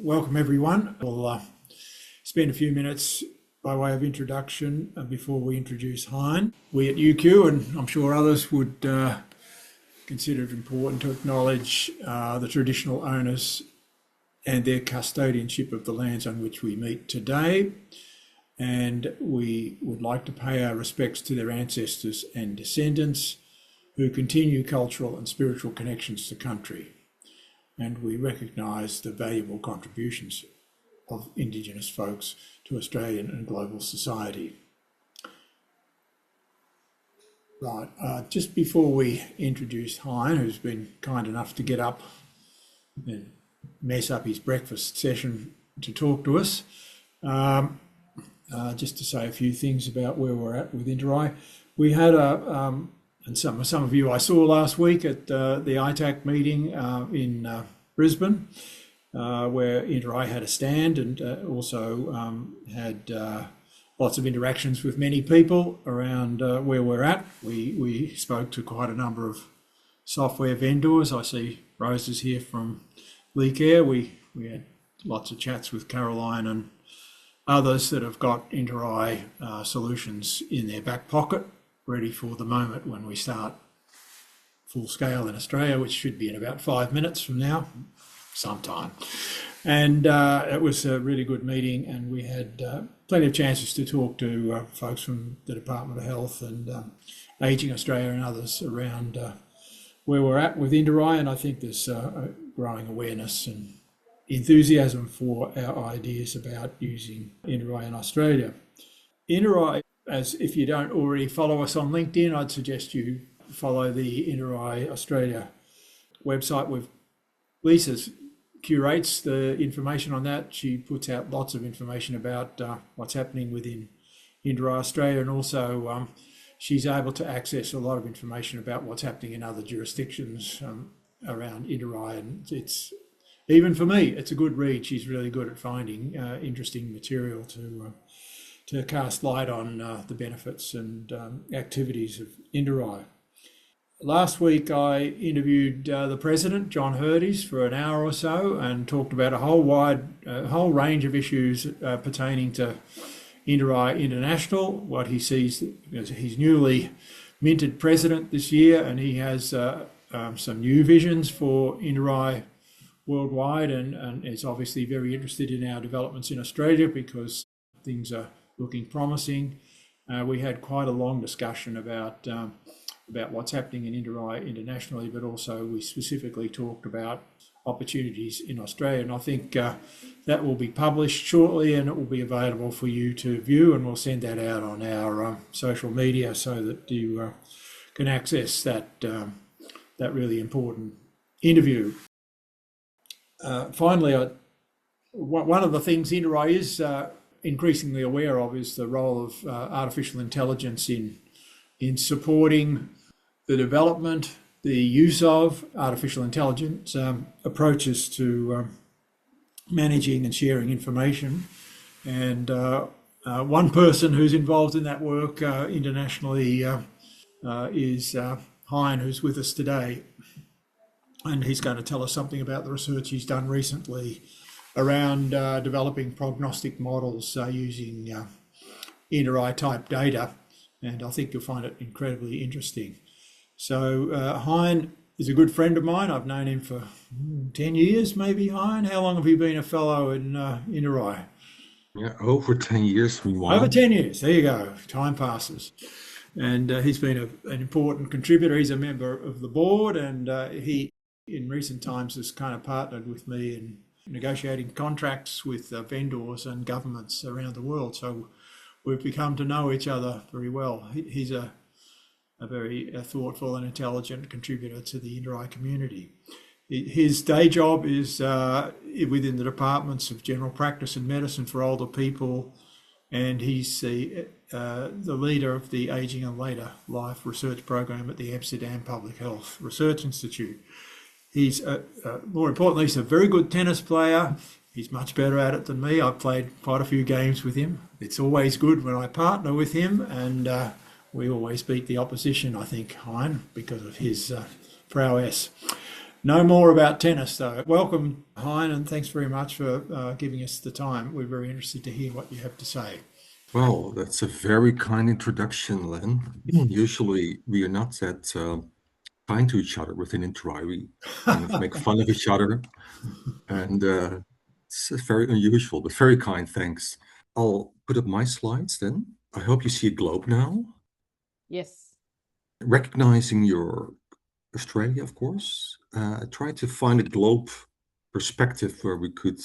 Welcome everyone. We'll spend a few minutes by way of introduction before we introduce Hein. We at UQ, and I'm sure others would consider it important to acknowledge the traditional owners and their custodianship of the lands on which we meet today. And we would like to pay our respects to their ancestors and descendants who continue cultural and spiritual connections to country. And we recognise the valuable contributions of Indigenous folks to Australian and global society. Right, just before we introduce Hein, who's been kind enough to get up and mess up his breakfast session to talk to us, just to say a few things about where we're at with interRAI. We had and some of you I saw last week at the ITAC meeting in Brisbane, where interRAI had a stand and also had lots of interactions with many people around where we're at. We spoke to quite a number of software vendors. I see Rose is here from Leacare. We had lots of chats with Caroline and others that have got interRAI solutions in their back pocket, ready for the moment when we start full scale in Australia, which should be in about 5 minutes from now, sometime. And it was a really good meeting, and we had plenty of chances to talk to folks from the Department of Health and Ageing Australia and others around where we're at with interRAI, and I think there's a growing awareness and enthusiasm for our ideas about using interRAI in Australia. interRAI, as if you don't already follow us on LinkedIn, I'd suggest you follow the interRAI Australia website. Lisa curates the information on that. She puts out lots of information about what's happening within interRAI Australia, and also she's able to access a lot of information about what's happening in other jurisdictions around interRAI. And it's, even for me, it's a good read. She's really good at finding interesting material to cast light on the benefits and activities of interRAI. Last week I interviewed the President, John Hurdies, for an hour or so and talked about a whole range of issues pertaining to interRAI International, what he sees as he's newly minted President this year, and he has some new visions for interRAI worldwide, and is obviously very interested in our developments in Australia because things are looking promising. We had quite a long discussion about what's happening in interRAI internationally, but also we specifically talked about opportunities in Australia. And I think that will be published shortly, and it will be available for you to view, and we'll send that out on our social media so that you can access that really important interview. Finally, one of the things interRAI is increasingly aware of is the role of artificial intelligence in supporting the development, the use of artificial intelligence approaches to managing and sharing information. And one person who's involved in that work internationally is Hein, who's with us today. And he's going to tell us something about the research he's done recently around developing prognostic models using interRAI type data, and I think you'll find it incredibly interesting. So Hein is a good friend of mine. I've known him for 10 years, maybe. Hein, how long have you been a fellow in interRAI? Yeah, over 10 years. Meanwhile. Over 10 years, there you go. Time passes. And he's been an important contributor. He's a member of the board, and he, in recent times, has kind of partnered with me in negotiating contracts with vendors and governments around the world. So we've become to know each other very well. He's a very thoughtful and intelligent contributor to the interRAI community. His day job is within the departments of general practice and medicine for older people, and he's the leader of the Ageing and Later Life research program at the Amsterdam Public Health Research Institute. He's, more importantly, he's a very good tennis player. He's much better at it than me. I've played quite a few games with him. It's always good when I partner with him, and we always beat the opposition, I think, Hein, because of his prowess. No more about tennis, though. Welcome, Hein, and thanks very much for giving us the time. We're very interested to hear what you have to say. Well, that's a very kind introduction, Len. Usually, we are not that kind to each other within interRAI. We kind of make fun of each other, and it's very unusual, but very kind. Thanks. I'll put up my slides then. I hope you see a globe now. Yes. Recognizing your Australia, of course, I tried to find a globe perspective where we could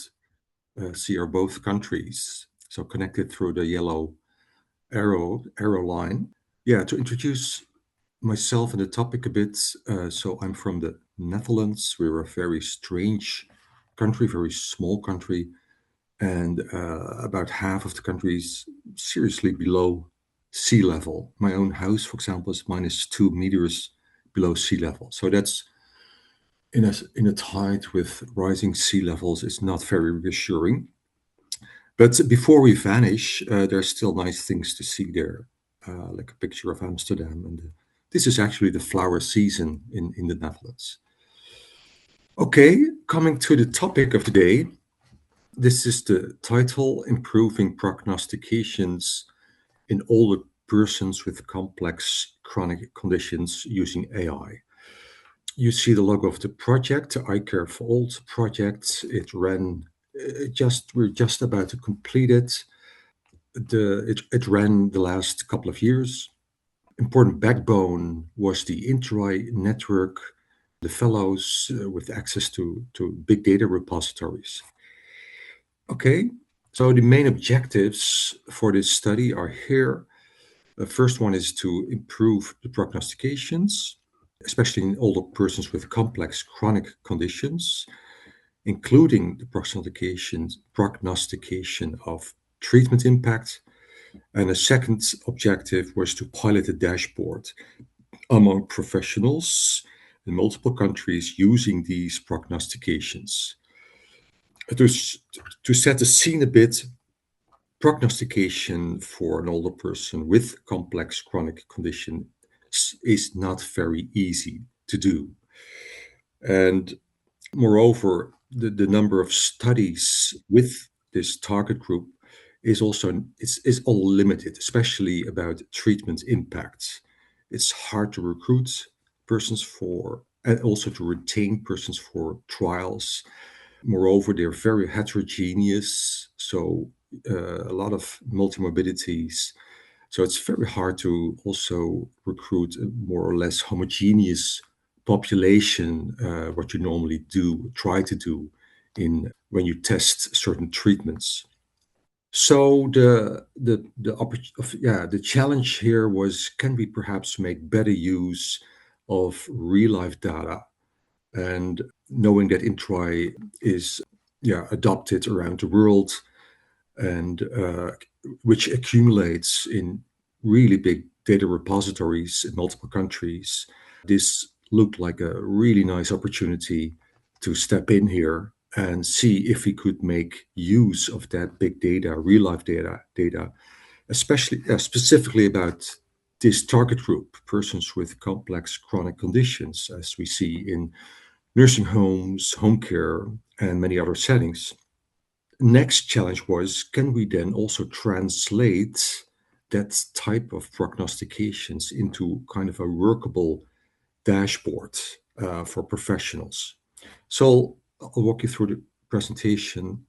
see our both countries, so connected through the yellow arrow line. Yeah, to introduce myself and the topic a bit. So I'm from the Netherlands. We're a very strange country, very small country, and about half of the country is seriously below sea level. My own house, for example, is -2 meters below sea level. So that's in a tide with rising sea levels is not very reassuring. But before we vanish, there's still nice things to see there, like a picture of Amsterdam. And this is actually the flower season in the Netherlands. Okay, coming to the topic of the day. This is the title, Improving Prognostications in Older Persons with Complex Chronic Conditions Using AI. You see the logo of the project, the I Care for Old project. It ran we're just about to complete it. It ran the last couple of years. Important backbone was the interRAI network, the fellows with access to big data repositories. Okay, so the main objectives for this study are here. The first one is to improve the prognostications, especially in older persons with complex chronic conditions, including the prognostication of treatment impact. And a second objective was to pilot a dashboard among professionals in multiple countries using these prognostications. To set the scene a bit, prognostication for an older person with complex chronic condition is not very easy to do. And moreover, the number of studies with this target group is all limited, especially about treatment impacts. It's hard to recruit persons for, and also to retain persons for trials. Moreover, they're very heterogeneous, so a lot of multimorbidities. So it's very hard to also recruit a more or less homogeneous population, what you normally try to do when you test certain treatments. So the challenge here was, can we perhaps make better use of real life data, and knowing that interRAI is adopted around the world, and which accumulates in really big data repositories in multiple countries. This looked like a really nice opportunity to step in here and see if we could make use of that big data, real life data, especially specifically about this target group, persons with complex chronic conditions, as we see in nursing homes, home care, and many other settings. Next challenge was, can we then also translate that type of prognostications into kind of a workable dashboard for professionals? So I'll walk you through the presentation.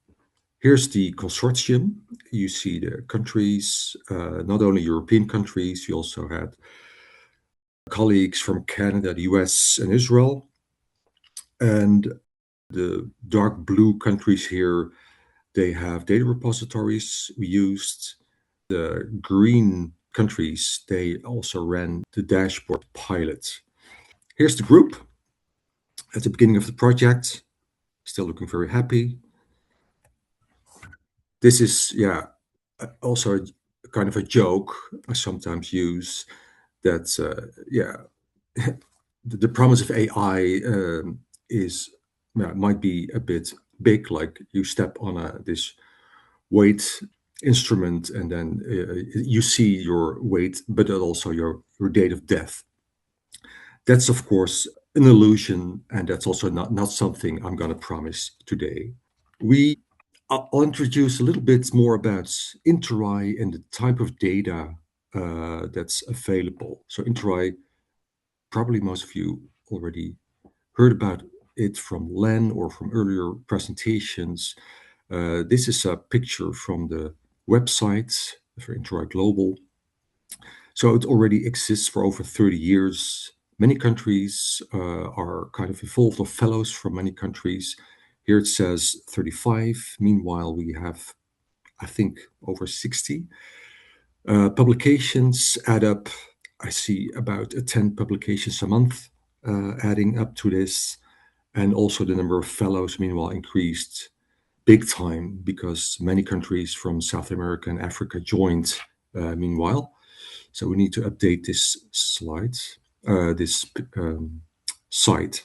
Here's the consortium. You see the countries, not only European countries, you also had colleagues from Canada, the US, and Israel. And the dark blue countries here, they have data repositories we used. The green countries, they also ran the dashboard pilot. Here's the group at the beginning of the project, still looking very happy. This is, also a kind of a joke I sometimes use, that, the promise of AI might be a bit big, like you step on this weight instrument and then you see your weight, but also your date of death. That's of course an illusion, and that's also not something I'm going to promise today. I'll introduce a little bit more about interRAI and the type of data that's available. So interRAI, probably most of you already heard about it from Len or from earlier presentations. This is a picture from the website for interRAI Global. So it already exists for over 30 years. Many countries are kind of involved, or fellows from many countries. Here it says 35. Meanwhile, we have, I think, over 60. Publications add up. I see about 10 publications a month adding up to this. And also the number of fellows, meanwhile, increased big time because many countries from South America and Africa joined meanwhile. So we need to update this slide, this site.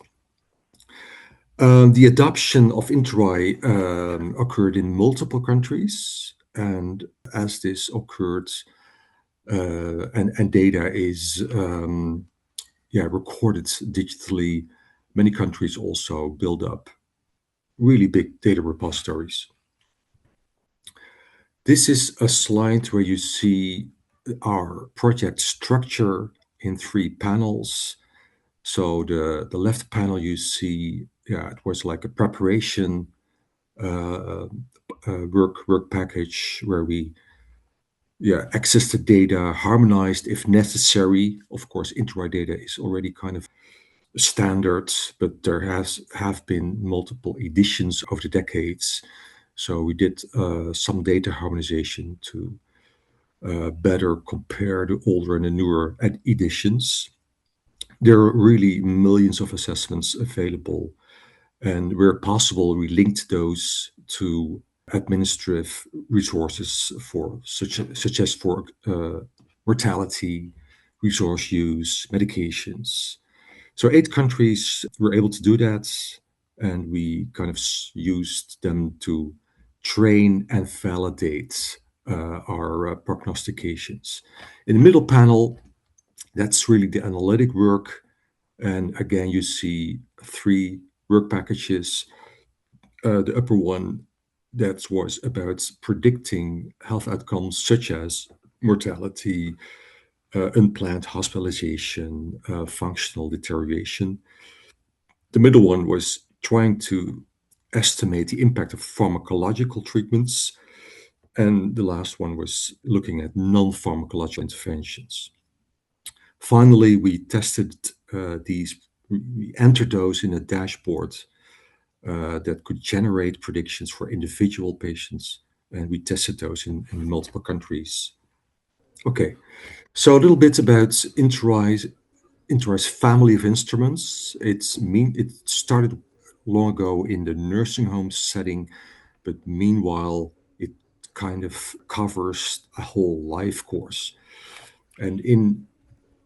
The adoption of interRAI occurred in multiple countries, and as this occurred, and data is recorded digitally, many countries also build up really big data repositories. This is a slide where you see our project structure in 3 panels. So the left panel you see, it was like a preparation work package where we access the data, harmonized if necessary. Of course, interRAI data is already kind of standard, but there have been multiple editions over the decades. So we did some data harmonization to better compare the older and the newer editions. There are really millions of assessments available, and where possible, we linked those to administrative resources for such as for mortality, resource use, medications. So 8 countries were able to do that, and we kind of used them to train and validate our prognostications. In the middle panel, that's really the analytic work. And again, you see 3 work packages. The upper one, that was about predicting health outcomes such as mortality, unplanned hospitalization, functional deterioration. The middle one was trying to estimate the impact of pharmacological treatments. And the last one was looking at non-pharmacological interventions. Finally, we tested we entered those in a dashboard that could generate predictions for individual patients, and we tested those in multiple countries. Okay, so a little bit about interRAI's family of instruments. It started long ago in the nursing home setting, but meanwhile, it kind of covers a whole life course. And in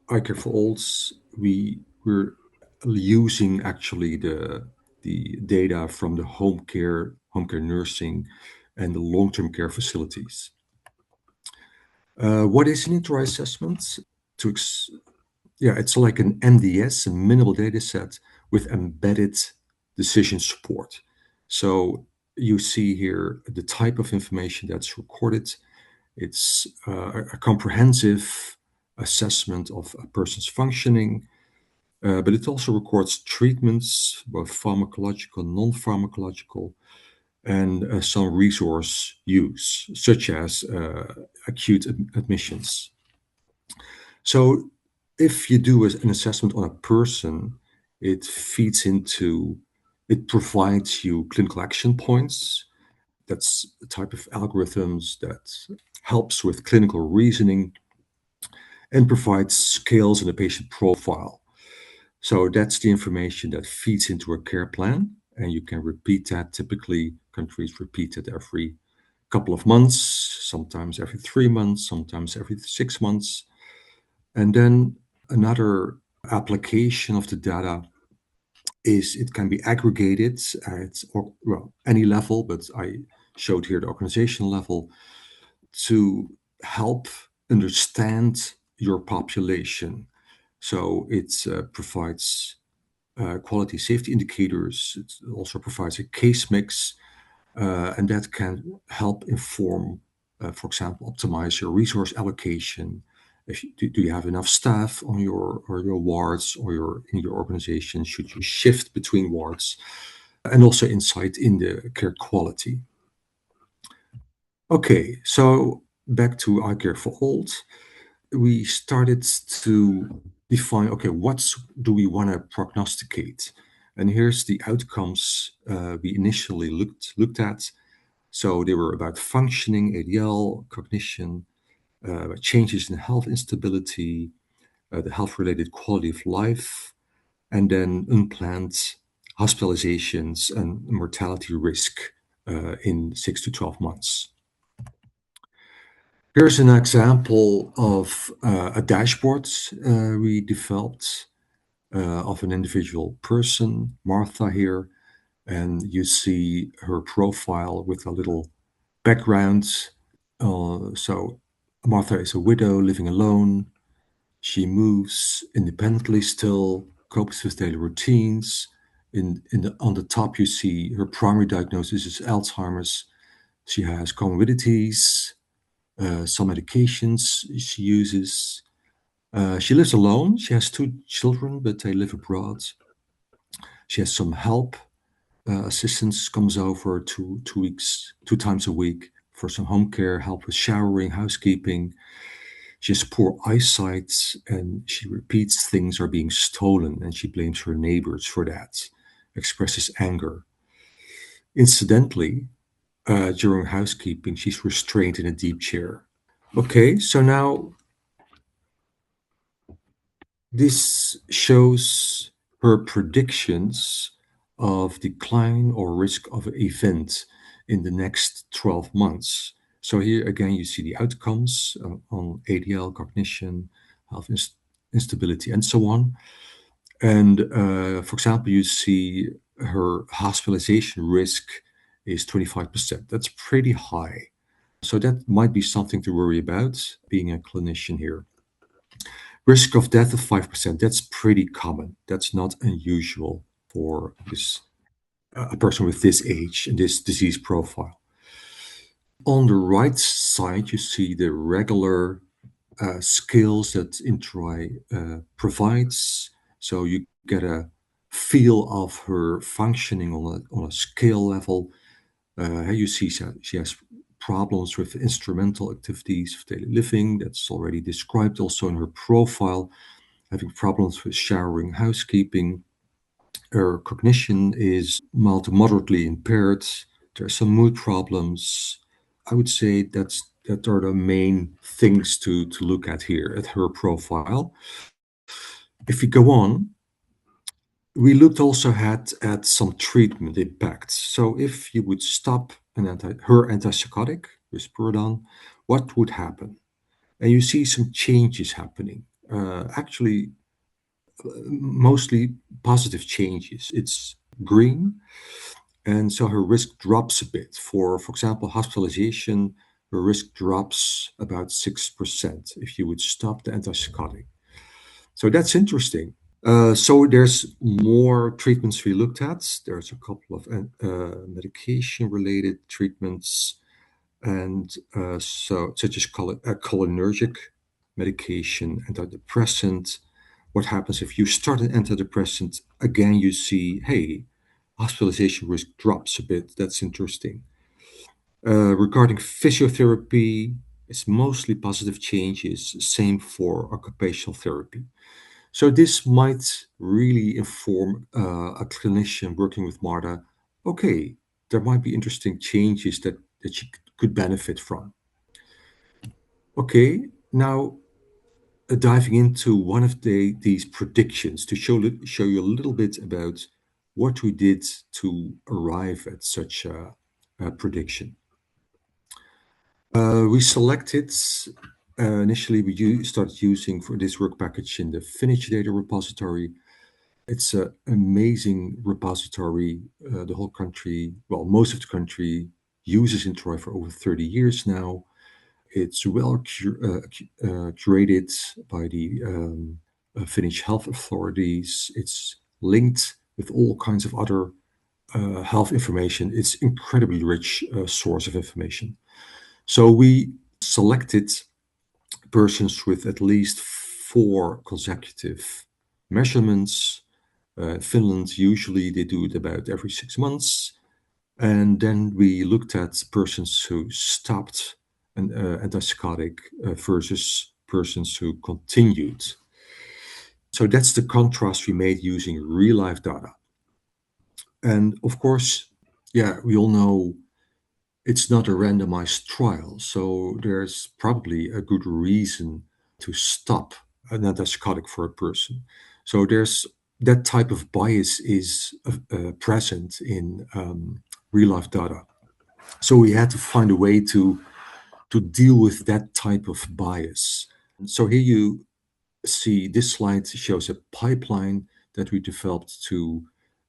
iCare for Olds, we were using actually the data from the home care nursing, and the long-term care facilities. What is an interRAI assessment? It's like an MDS, a minimal data set with embedded decision support. So you see here the type of information that's recorded. It's a comprehensive assessment of a person's functioning, but it also records treatments, both pharmacological, non-pharmacological, and some resource use, such as acute admissions. So if you do an assessment on a person, it provides you clinical action points. That's the type of algorithms that helps with clinical reasoning and provides scales in the patient profile. So that's the information that feeds into a care plan, and you can repeat that. Typically, countries repeat it every couple of months, sometimes every 3 months, sometimes every 6 months. And then another application of the data is it can be aggregated at any level, but I showed here the organizational level, to help understand your population. So it provides quality safety indicators. It also provides a case mix, and that can help inform, for example, optimize your resource allocation. Do you have enough staff on your wards or in your organization? Should you shift between wards? And also insight in the care quality. Okay, so back to eye care for old. We started to define, okay, what do we want to prognosticate? And here's the outcomes we initially looked at. So they were about functioning, ADL, cognition, changes in health instability, the health-related quality of life, and then unplanned hospitalizations and mortality risk in 6 to 12 months. Here's an example of a dashboard we developed of an individual person, Martha here, and you see her profile with a little background. So Martha is a widow living alone. She moves independently still, copes with daily routines. On the top, you see her primary diagnosis is Alzheimer's. She has comorbidities, some medications she uses. She lives alone. She has 2 children, but they live abroad. She has some help. Assistance comes over 2 times a week for some home care, help with showering, housekeeping. She has poor eyesight, and she repeats things are being stolen, and she blames her neighbors for that, expresses anger. Incidentally, during housekeeping, she's restrained in a deep chair. Okay, so now this shows her predictions of decline or risk of an event in the next 12 months. So here again, you see the outcomes on ADL, cognition, health instability, and so on. And for example, you see her hospitalization risk is 25%. That's pretty high. So that might be something to worry about, being a clinician here. Risk of death of 5%, that's pretty common. That's not unusual for a person with this age and this disease profile. On the right side, you see the regular skills that interRAI provides. So you get a feel of her functioning on a scale level. You see she has problems with instrumental activities of daily living. That's already described also in her profile. Having problems with showering, housekeeping. Her cognition is mild to moderately impaired. There are some mood problems. I would say that are the main things to look at here at her profile. If we go on, we looked also at some treatment impacts. So if you would stop her antipsychotic, risperidone, what would happen? And you see some changes happening. Actually, mostly positive changes. It's green, and so her risk drops a bit. For example, hospitalization, her risk drops about 6% if you would stop the antipsychotic. So that's interesting. So there's more treatments we looked at. There's a couple of medication-related treatments, and so such as cholinergic medication, antidepressant. What happens if you start an antidepressant? Again, you see, hey, hospitalization risk drops a bit. That's interesting. Regarding physiotherapy, it's mostly positive changes. Same for occupational therapy. So this might really inform a clinician working with Marta. Okay, there might be interesting changes that she could benefit from. Okay, now diving into one of these predictions to show you a little bit about what we did to arrive at such a prediction. We selected, initially we started using for this work package in the Finnish data repository. It's an amazing repository. The whole country, well, most of the country uses interRAI for over 30 years now. It's well curated by the Finnish health authorities. It's linked with all kinds of other health information. It's incredibly rich source of information. So we selected persons with at least 4 consecutive measurements. Finland, usually they do it about every 6 months. And then we looked at persons who stopped an antipsychotic versus persons who continued. So that's the contrast we made using real-life data. And of course, yeah, we all know it's not a randomized trial, so there's probably a good reason to stop an antipsychotic for a person. So there's that type of bias is present in real-life data. So we had to find a way to deal with that type of bias. So here you see this slide shows a pipeline that we developed to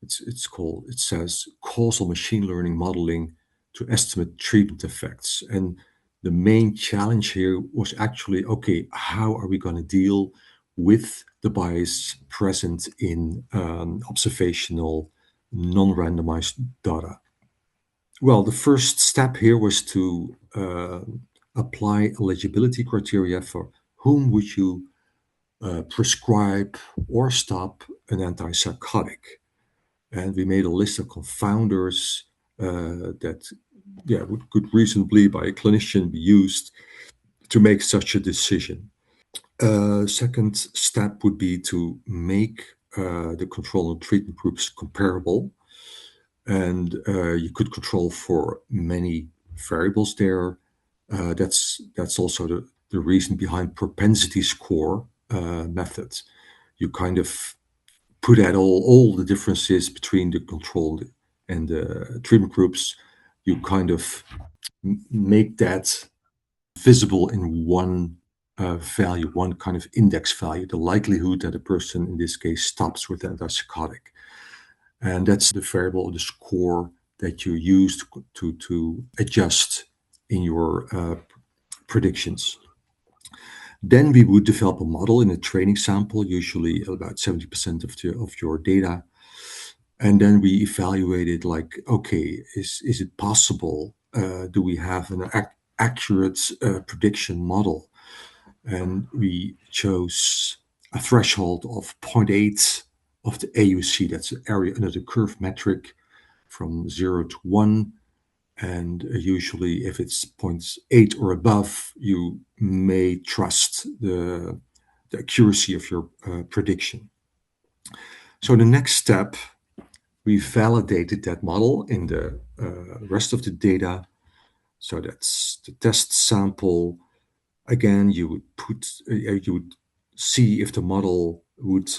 it says causal machine learning modeling to estimate treatment effects. And the main challenge here was actually, okay, how are we going to deal with the bias present in observational non-randomized data? Well, the first step here was to apply eligibility criteria for whom would you prescribe or stop an antipsychotic. And we made a list of confounders that could reasonably by a clinician be used to make such a decision. Second step would be to make the control and treatment groups comparable. And you could control for many variables there. That's also the reason behind propensity score method. You kind of put out all the differences between the control and the treatment groups. You kind of make that visible in one value, one kind of index value, the likelihood that a person in this case stops with antipsychotic. And that's the variable, the score that you use to adjust in your predictions. Then we would develop a model in a training sample, usually about 70% of your data. And then we evaluated like, okay, is it possible? Do we have an accurate prediction model? And we chose a threshold of 0.8 of the AUC, that's the area under the curve metric, from 0 to 1. And usually if it's 0.8 or above, you may trust the accuracy of your prediction. So the next step, we validated that model in the rest of the data. So that's the test sample. Again, you would see if the model would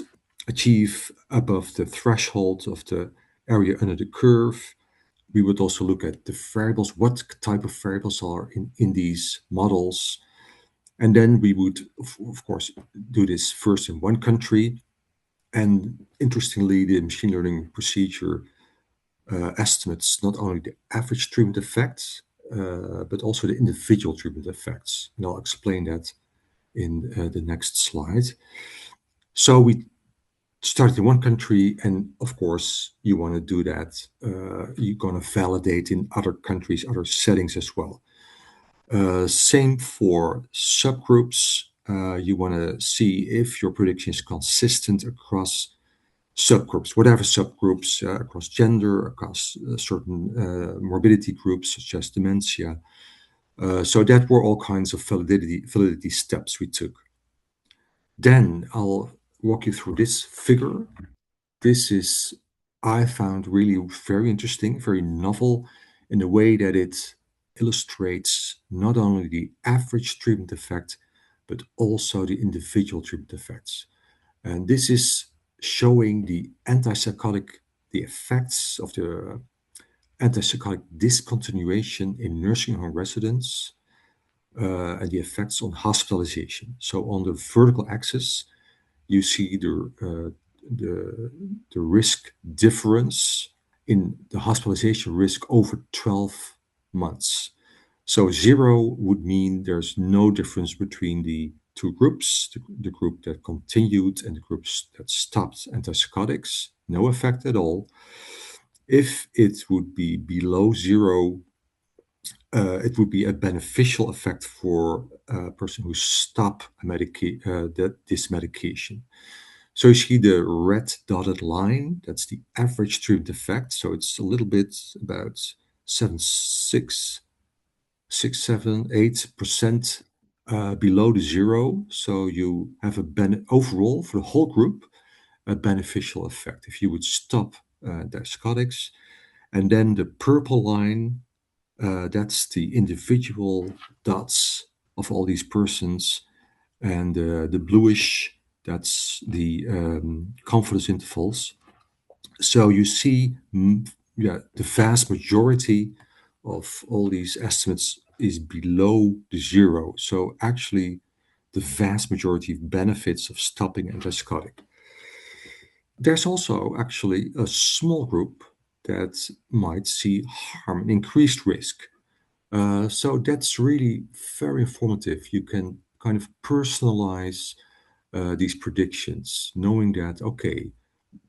achieve above the threshold of the area under the curve. We would also look at the variables, what type of variables are in these models. And then we would, of course, do this first in one country. And interestingly, the machine learning procedure estimates not only the average treatment effects, but also the individual treatment effects. And I'll explain that in the next slide. So we started in one country, and of course, you want to do that. You're going to validate in other countries, other settings as well. Same for subgroups. You want to see if your prediction is consistent across subgroups, whatever subgroups, across gender, across certain morbidity groups such as dementia. So that were all kinds of validity steps we took. Then I'll walk you through this figure. This is, I found really very interesting, very novel in the way that it illustrates not only the average treatment effect, but also the individual treatment effects. And this is showing the effects of the antipsychotic discontinuation in nursing home residents and the effects on hospitalization. So on the vertical axis, you see the risk difference in the hospitalization risk over 12 months. So 0 would mean there's no difference between the two groups, the group that continued and the groups that stopped antipsychotics. no effect at all. If it would be below zero, it would be a beneficial effect for a person who stop this medication. So you see the red dotted line, that's the average treatment effect. So it's a little bit about 7.6, 7, 8% below the zero. So you have overall for the whole group, a beneficial effect if you would stop antipsychotics. And then the purple line, that's the individual dots of all these persons. And the bluish, that's the confidence intervals. So you see, the vast majority of all these estimates is below the zero. So actually, the vast majority of benefits of stopping antipsychotic. There's also actually a small group that might see harm and increased risk. So that's really very informative. You can kind of personalize these predictions, knowing that, okay,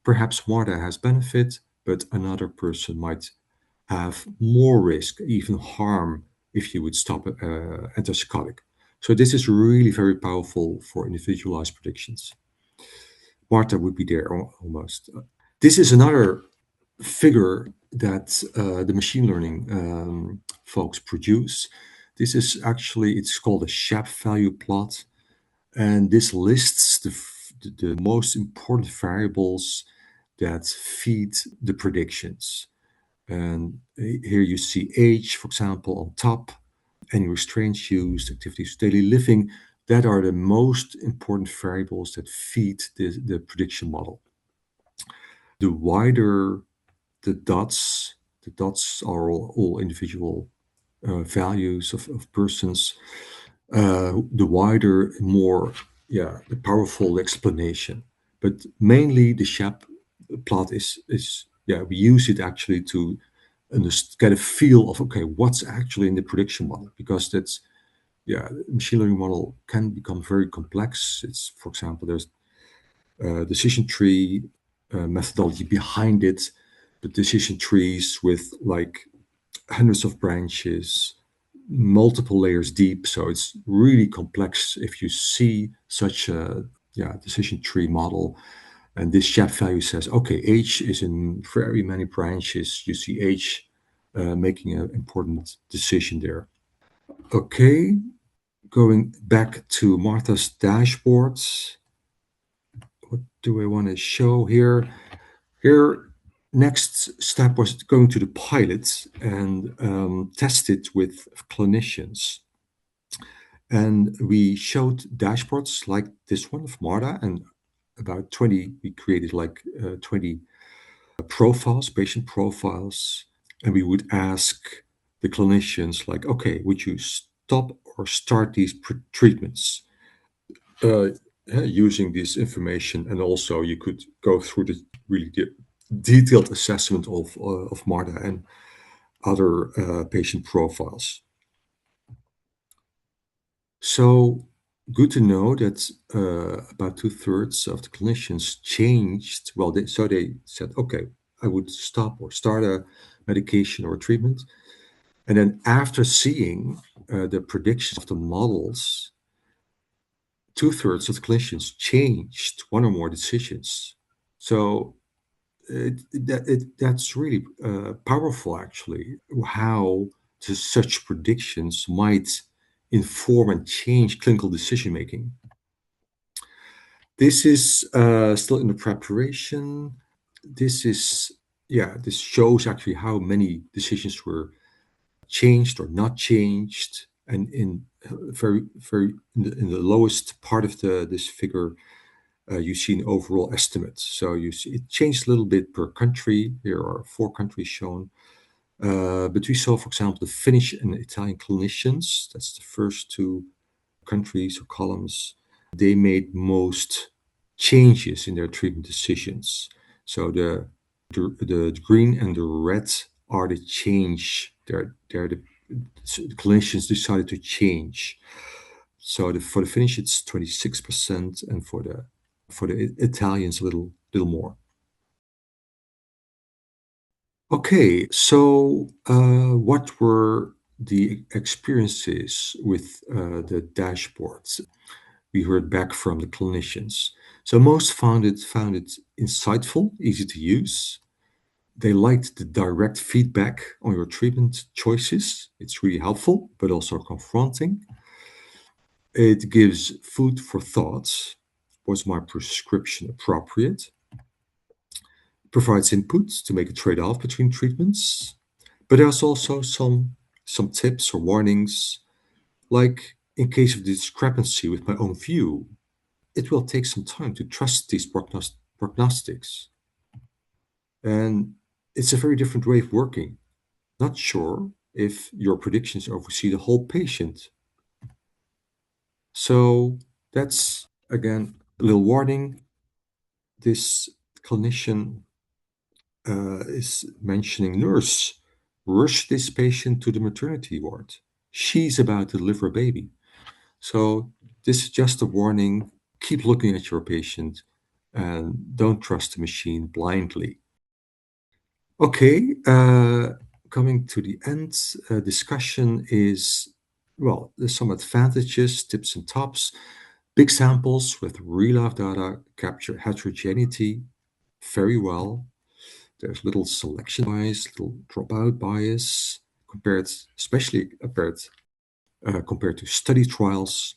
perhaps Marta has benefit, but another person might have more risk, even harm, if you would stop antipsychotic. So this is really very powerful for individualized predictions. Marta would be there almost. This is another figure that the machine learning folks produce. This is actually, it's called a SHAP value plot. And this lists the most important variables that feed the predictions. And here you see age, for example, on top, any restraints used, activities of daily living. That are the most important variables that feed the prediction model. The wider the dots are all individual values of persons. The wider, more, the powerful explanation. But mainly the SHAP plot is we use it actually to get a feel of, okay, what's actually in the prediction model, because that's machine learning model can become very complex. It's, for example, there's a decision tree methodology behind it, but decision trees with like hundreds of branches, multiple layers deep. So it's really complex if you see such a decision tree model. And this SHAP value says, okay, age is in very many branches. You see age making an important decision there. Okay, going back to Martha's dashboards. What do I want to show here? Here, next step was going to the pilot and test it with clinicians. And we showed dashboards like this one of Marta, and about 20, we created like 20 profiles, patient profiles, and we would ask the clinicians like, okay, would you stop or start these treatments using this information? And also you could go through the really detailed assessment of Marta and other patient profiles. So good to know that about 2/3 of the clinicians changed. Well, they said, okay, I would stop or start a medication or treatment. And then after seeing the predictions of the models, 2/3 of the clinicians changed one or more decisions. So that's really powerful, actually, how such predictions might inform and change clinical decision making. This is still in the preparation. This shows actually how many decisions were changed or not changed, and in in the lowest part of this figure, you see an overall estimate. So you see it changed a little bit per country. Here are 4 countries shown. But we saw, for example, the Finnish and Italian clinicians, that's the first 2 countries or columns, they made most changes in their treatment decisions. So the green and the red are the change. The clinicians decided to change. So for the Finnish, it's 26%, and for the Italians, a little more. Okay, so what were the experiences with the dashboards? We heard back from the clinicians. So most found it insightful, easy to use. They liked the direct feedback on your treatment choices. It's really helpful, but also confronting. It gives food for thought. Was my prescription appropriate? Provides input to make a trade-off between treatments. But there's also some tips or warnings, like in case of discrepancy with my own view, it will take some time to trust these prognostics. And it's a very different way of working. Not sure if your predictions oversee the whole patient. So that's again a little warning. This clinician is mentioning nurse, rush this patient to the maternity ward. She's about to deliver a baby. So this is just a warning. Keep looking at your patient and don't trust the machine blindly. Okay, coming to the end, discussion is, well, there's some advantages, tips and tops. Big samples with real-life data capture heterogeneity very well. There's little selection bias, little dropout bias, especially compared to study trials.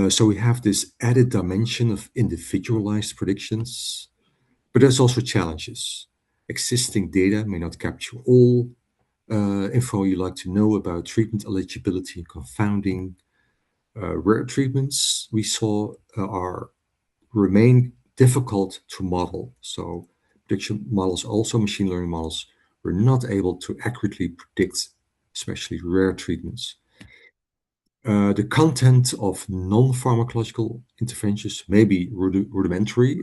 So we have this added dimension of individualized predictions, but there's also challenges. Existing data may not capture all info you like to know about treatment eligibility and confounding. Rare treatments we saw are remain difficult to model. So prediction models, also machine learning models, were not able to accurately predict, especially rare treatments. The content of non-pharmacological interventions may be rudimentary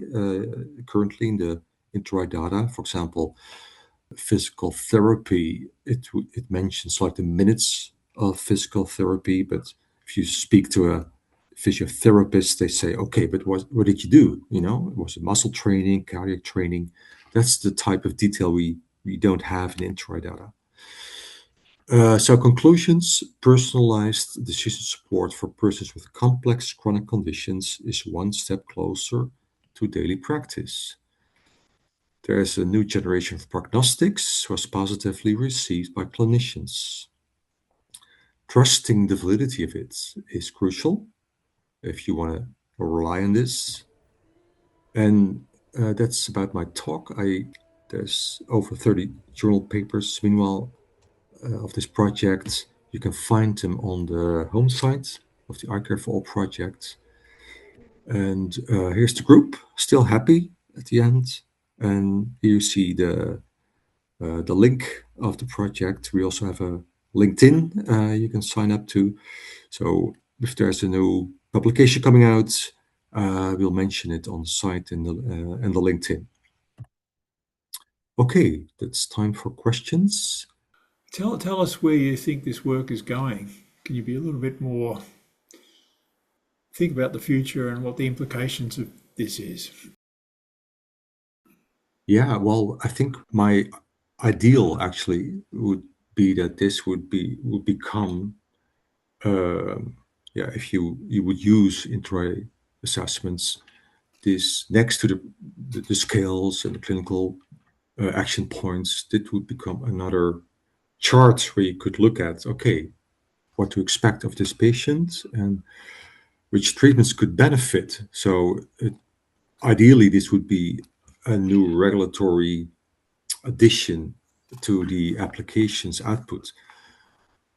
currently in the interRAI data. For example, physical therapy, it mentions like the minutes of physical therapy, but if you speak to a physiotherapist, they say, okay, but what did you do? You know, was it muscle training, cardiac training? That's the type of detail we don't have in interRAI data. So conclusions, personalized decision support for persons with complex chronic conditions is one step closer to daily practice. There is a new generation of prognostics was positively received by clinicians. Trusting the validity of it is crucial if you want to rely on this. And that's about my talk. There's over 30 journal papers. Meanwhile, of this project. You can find them on the home site of the I Care for All project. And here's the group, still happy at the end. And here you see the link of the project. We also have a LinkedIn you can sign up to. So if there's a new publication coming out, we'll mention it on the site and the LinkedIn. Okay, that's time for questions. Tell us where you think this work is going. Can you be a little bit more, think about the future and what the implications of this is? Yeah, well, I think my ideal actually would be that this would become yeah, if you would use intra assessments, this next to the scales and the clinical action points, that would become another chart where you could look at, okay, what to expect of this patient and which treatments could benefit. So ideally, this would be a new regulatory addition to the application's output.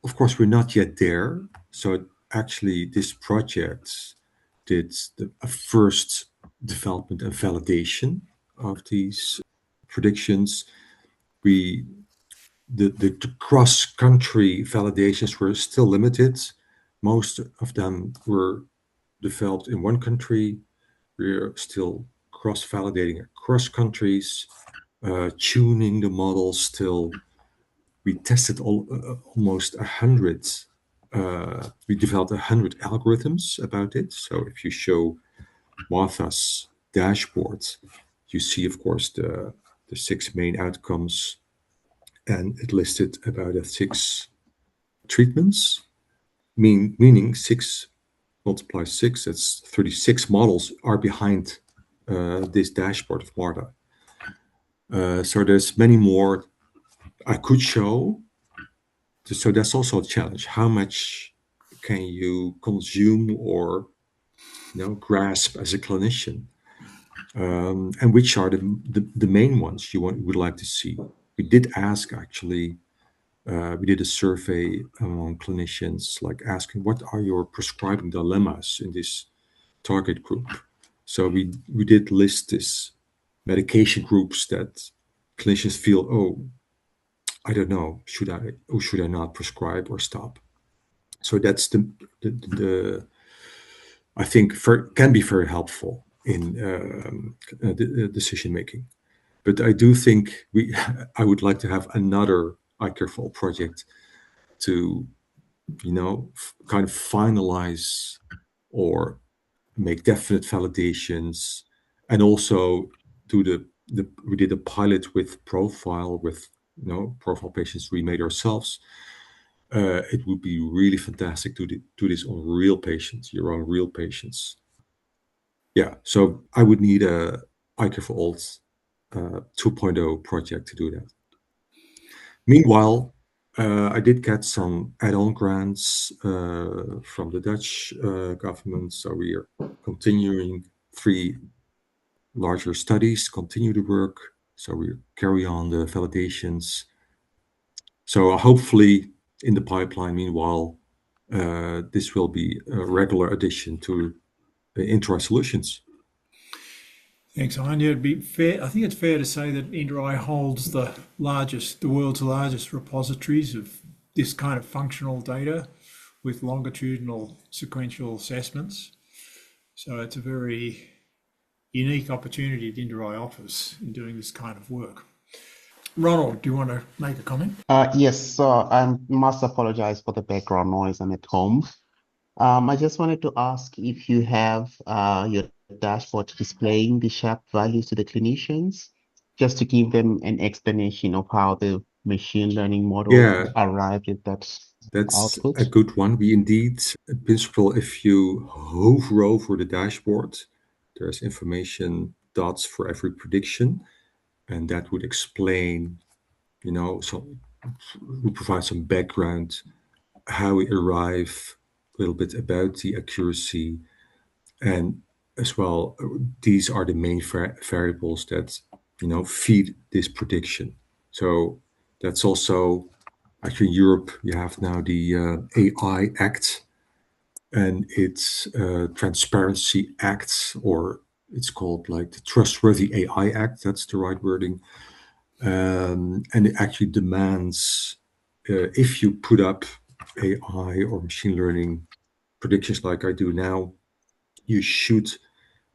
Of course, we're not yet there. So actually, this project did a first development and validation of these predictions. We the cross-country validations were still limited. Most of them were developed in one country. We're still cross-validating across countries, tuning the models still. We tested almost 100. We developed 100 algorithms about it. So if you show Martha's dashboard, you see, of course, the six main outcomes and it listed about 6 treatments, meaning 6 multiply 6, that's 36 models are behind this dashboard of MARTA. So there's many more I could show. So that's also a challenge. How much can you consume or grasp as a clinician? And which are the main ones you would like to see? We did ask, actually, we did a survey among clinicians, like asking, what are your prescribing dilemmas in this target group? So we did list this medication groups that clinicians feel, oh, I don't know, should I or should I not prescribe or stop? So that's the I think can be very helpful in decision making. But I do think I would like to have another iCare4All project to kind of finalize or make definite validations, and also do we did a pilot with profile with profile patients we made ourselves. It would be really fantastic to do this on real patients, your own real patients. Yeah, so I would need a iCare4All 2.0 project to do that. Meanwhile, I did get some add-on grants from the Dutch government, so we are continuing 3 larger studies, continue to work, so we carry on the validations. So hopefully in the pipeline, meanwhile, this will be a regular addition to the interRAI solutions. Thanks, Hein. Yeah, it'd be fair. I think it's fair to say that interRAI holds the world's largest repositories of this kind of functional data with longitudinal sequential assessments. So it's a very unique opportunity that interRAI offers in doing this kind of work. Ronald, do you want to make a comment? Yes, so I must apologize for the background noise. I'm at home. I just wanted to ask if you have your dashboard displaying the sharp values to the clinicians, just to give them an explanation of how the machine learning model arrived at that That's output. a good one. We indeed, in principle, if you hover over the dashboard, there's information dots for every prediction, and that would explain, so we provide some background, how we arrive, a little bit about the accuracy, and as well, these are the main variables that feed this prediction. So that's also actually in Europe. You have now the AI Act, and it's Transparency Act, or it's called like the Trustworthy AI Act. That's the right wording, and it actually demands if you put up AI or machine learning predictions like I do now, you should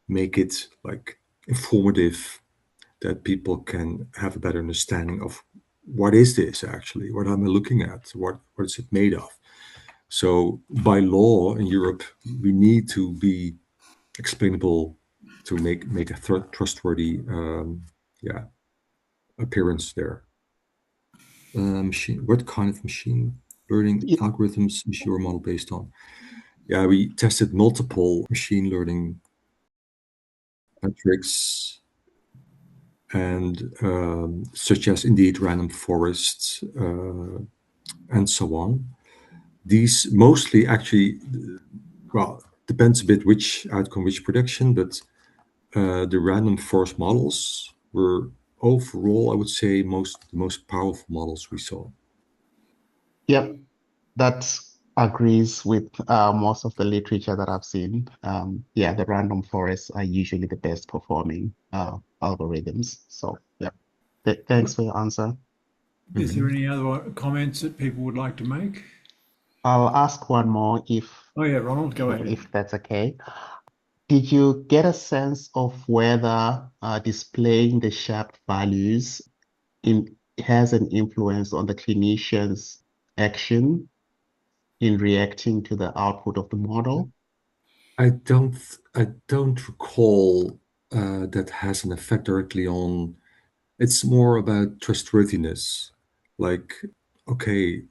make it like informative, that people can have a better understanding of what is this actually, what am I looking at, what is it made of. So by law in Europe, we need to be explainable to make a trustworthy appearance there. What kind of machine learning algorithms is your model based on? Yeah, we tested multiple machine learning metrics, and such as indeed random forests and so on. These mostly actually, well, depends a bit which outcome, which prediction, but the random forest models were overall, I would say, the most powerful models we saw. Yep, that agrees with most of the literature that I've seen. Yeah, the random forests are usually the best performing algorithms. So, yeah, thanks for your answer. Is there any other comments that people would like to make? I'll ask one more Oh yeah, Ronald, go ahead. if that's okay. Did you get a sense of whether displaying the sharp values has an influence on the clinician's action in reacting to the output of the model? I don't recall that has an effect directly on. It's more about trustworthiness. like, okay,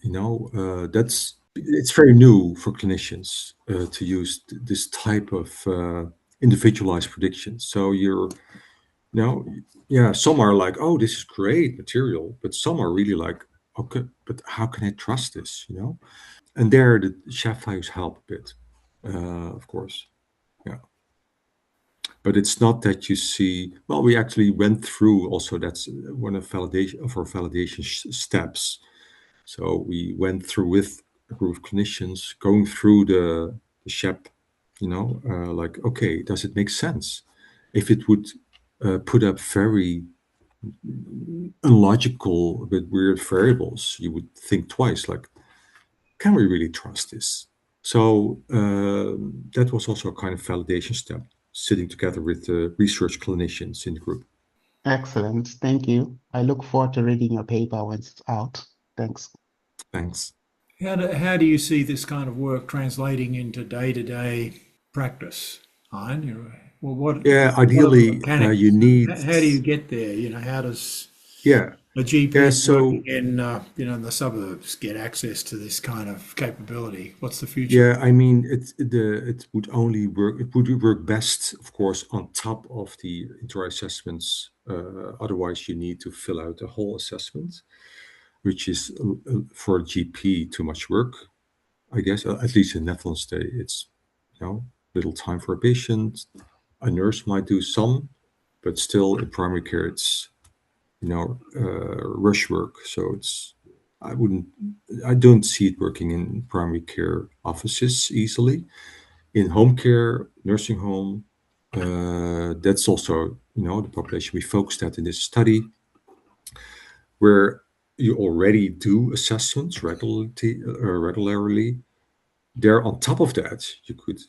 it's very new for clinicians to use this type of individualized prediction. So yeah, some are like, oh, this is great material, but some are really like, okay, but how can I trust this? And there the chef values help a bit, of course. Yeah. But it's not that you see, well, we actually went through also, that's one of our validation steps. So we went through with a group of clinicians going through the SHEP, like, okay, does it make sense? If it would put up very illogical, a bit weird variables, you would think twice, like, can we really trust this? So that was also a kind of validation step, sitting together with the research clinicians in the group. Excellent. Thank you. I look forward to reading your paper when it's out. Thanks. Thanks. How do you see this kind of work translating into day-to-day practice, Hein? Well, what Yeah, are the ideally, mechanics? you need, How do you get there? How does yeah, a GP working so in the suburbs get access to this kind of capability? What's the future? yeah, I mean, it would only work. It would work best, of course, on top of the inter assessments. Otherwise, you need to fill out a whole assessment, which is for a GP too much work, I guess. At least in Netherlands, it's little time for a patient. A nurse might do some, but still in primary care, it's rush work. So I don't see it working in primary care offices easily. In home care, nursing home, that's also, the population we focused at in this study, where you already do assessments regularly. There, on top of that, you could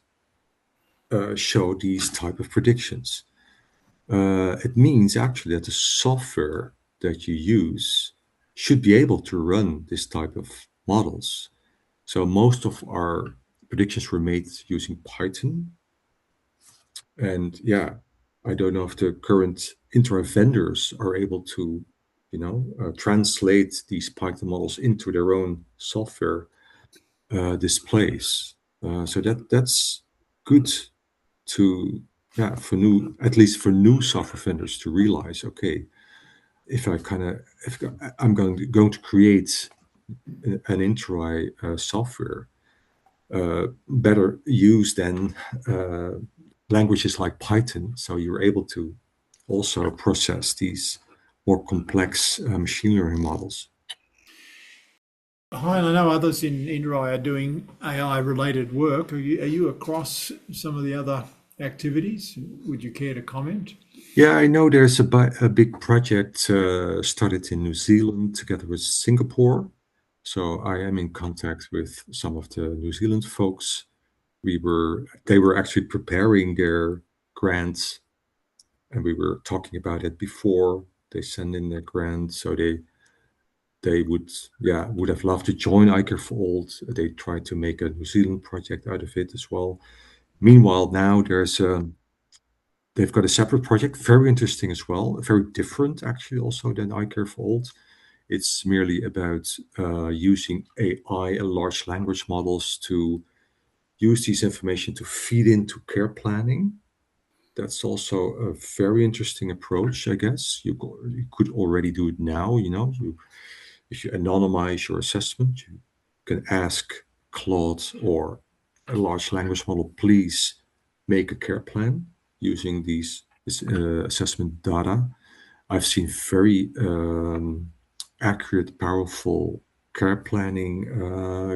show these type of predictions. It means actually that the software that you use should be able to run this type of models. So most of our predictions were made using Python. And yeah, I don't know if the current inter vendors are able to, translate these Python models into their own software displays. So that's good to, yeah, at least for new software vendors to realize, okay, if I'm going to create an interRAI software, better use than languages like Python, so you're able to also process these more complex machine learning models. Hein, I know others in interRAI are doing AI-related work. Are you across some of the other activities? Would you care to comment? Yeah, I know there's a big project started in New Zealand together with Singapore. So I am in contact with some of the New Zealand folks. They were actually preparing their grants, and we were talking about it before they send in their grant. So they would have loved to join iCare for Old. They tried to make a New Zealand project out of it as well. Meanwhile, now they've got a separate project, very interesting as well, very different actually also than iCare for Old. It's merely about using AI and large language models to use this information to feed into care planning. That's also a very interesting approach, I guess. You could already do it now. If you anonymize your assessment, you can ask Claude or a large language model, please make a care plan using this assessment data. I've seen very accurate, powerful care planning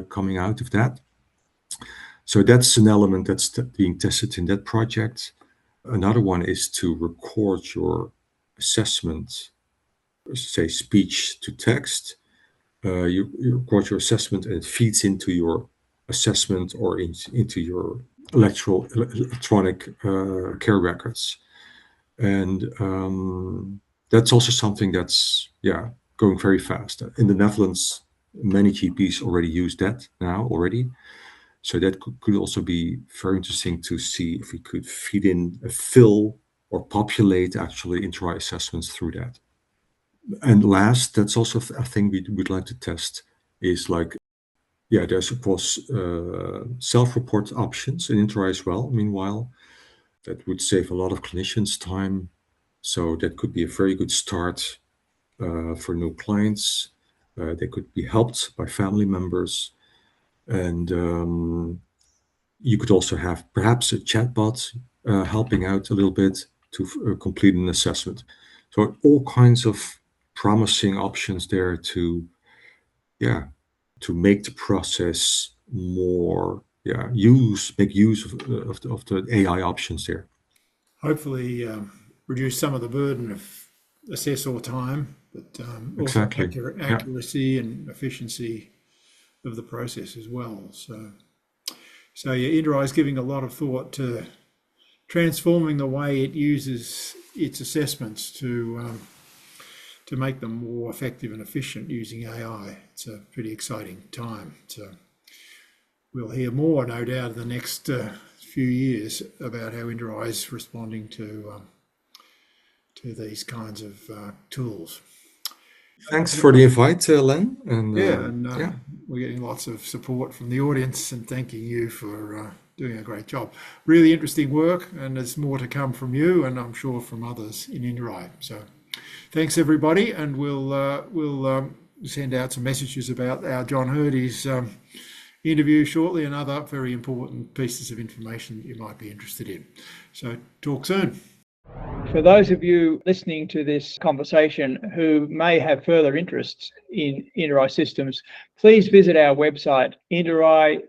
coming out of that. So that's an element that's being tested in that project. Another one is to record your assessment, say speech to text. You record your assessment and it feeds into your assessment or into your electronic care records. And that's also something that's, going very fast. In the Netherlands, many GPs already use that now already. So that could also be very interesting to see if we could fill or populate actually interRAI assessments through that. And last, that's also a thing we would like to test is like, yeah, there's of course self-report options in interRAI as well. Meanwhile, that would save a lot of clinicians' time. So that could be a very good start for new clients. They could be helped by family members. And you could also have perhaps a chatbot helping out a little bit to complete an assessment. So all kinds of promising options there to, yeah, to make the process more, yeah, make use of the AI options there. Hopefully reduce some of the burden of assessor time, but also Exactly. Yeah. accuracy and efficiency of the process as well. So yeah, interRAI is giving a lot of thought to transforming the way it uses its assessments to make them more effective and efficient using AI. It's a pretty exciting time. So we'll hear more, no doubt, in the next few years about how interRAI is responding to these kinds of tools. Thanks for the invite, Len. And yeah, we're getting lots of support from the audience, and thanking you for doing a great job. Really interesting work, and there's more to come from you, and I'm sure from others in interRAI. So thanks everybody, and we'll send out some messages about our John Hurdy's interview shortly, and other very important pieces of information that you might be interested in. So talk soon. For those of you listening to this conversation who may have further interests in interRAI systems, please visit our website interRAI-au.org.